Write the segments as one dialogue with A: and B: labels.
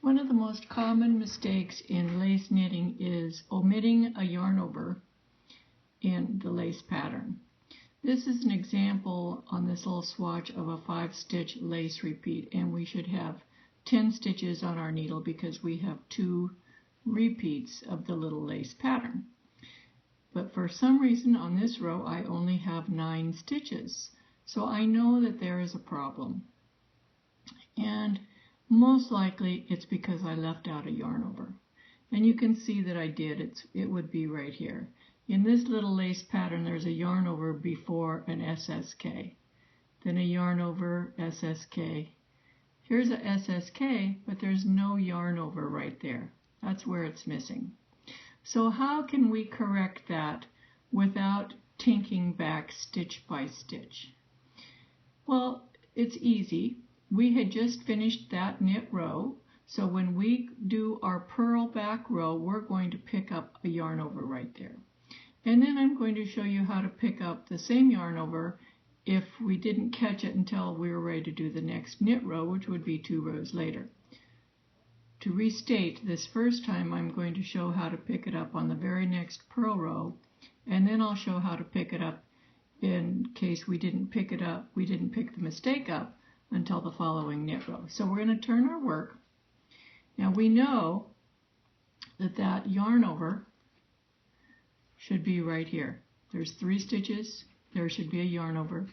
A: One of the most common mistakes in lace knitting is omitting a yarn over in the lace pattern. This is an example on this little swatch of a 5-stitch lace repeat, and we should have 10 stitches on our needle because we have 2 repeats of the little lace pattern. But for some reason on this row I only have 9 stitches, so I know that there is a problem. And most likely it's because I left out a yarn over. And you can see that I did. It would be right here. In this little lace pattern there's a yarn over before an SSK. Then a yarn over, SSK. Here's a SSK, but there's no yarn over right there. That's where it's missing. So how can we correct that without tinking back stitch by stitch? Well, it's easy. We had just finished that knit row, so when we do our purl back row, we're going to pick up a yarn over right there. And then I'm going to show you how to pick up the same yarn over if we didn't catch it until we were ready to do the next knit row, which would be 2 rows later. To restate, this first time I'm going to show how to pick it up on the very next purl row, and then I'll show how to pick it up in case we didn't pick the mistake up until the following knit row. So we're going to turn our work. Now we know that that yarn over should be right here. There's 3 stitches, there should be a yarn over,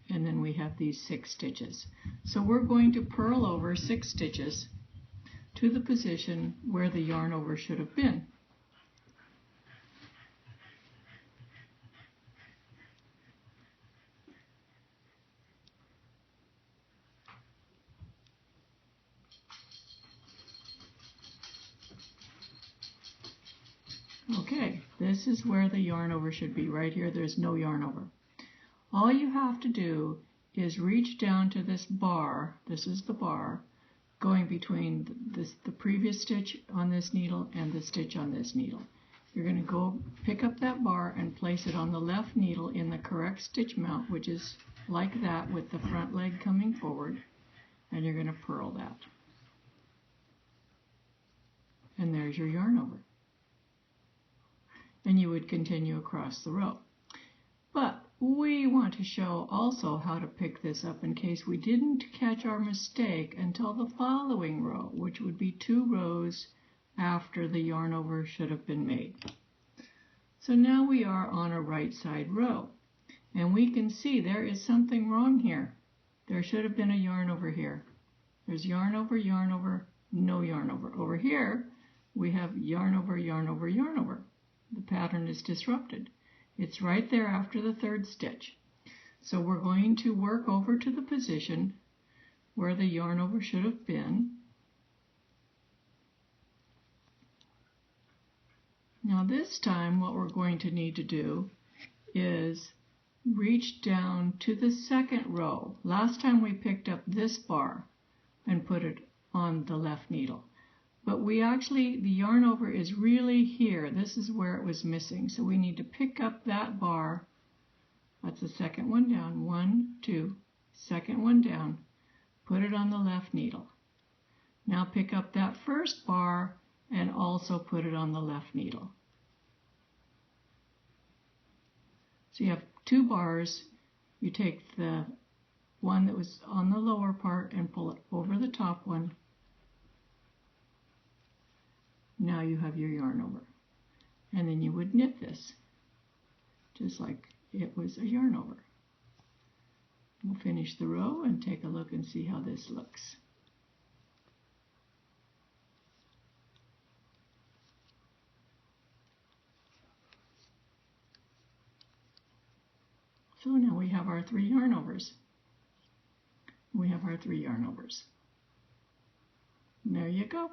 A: and then we have these 6 stitches. So we're going to purl over 6 stitches to the position where the yarn over should have been. Okay, this is where the yarn over should be, right here. There's no yarn over. All you have to do is reach down to this bar. This is the bar going between the previous stitch on this needle and the stitch on this needle. You're going to go pick up that bar and place it on the left needle in the correct stitch mount, which is like that with the front leg coming forward, and you're going to purl that. And there's your yarn over. And you would continue across the row. But we want to show also how to pick this up in case we didn't catch our mistake until the following row, which would be 2 rows after the yarn over should have been made. So now we are on a right side row, and we can see there is something wrong here. There should have been a yarn over here. There's yarn over, no yarn over. Over here we have yarn over, yarn over, yarn over. The pattern is disrupted. It's right there after the 3rd stitch. So we're going to work over to the position where the yarn over should have been. Now this time what we're going to need to do is reach down to the 2nd row. Last time we picked up this bar and put it on the left needle. But the yarn over is really here. This is where it was missing. So we need to pick up that bar. That's the 2nd one down. 1, 2, 2nd one down. Put it on the left needle. Now pick up that 1st bar and also put it on the left needle. So you have 2 bars. You take the one that was on the lower part and pull it over the top one. Now you have your yarn over. And then you would knit this, just like it was a yarn over. We'll finish the row and take a look and see how this looks. So now we have our 3 yarn overs. We have our 3 yarn overs. And there you go.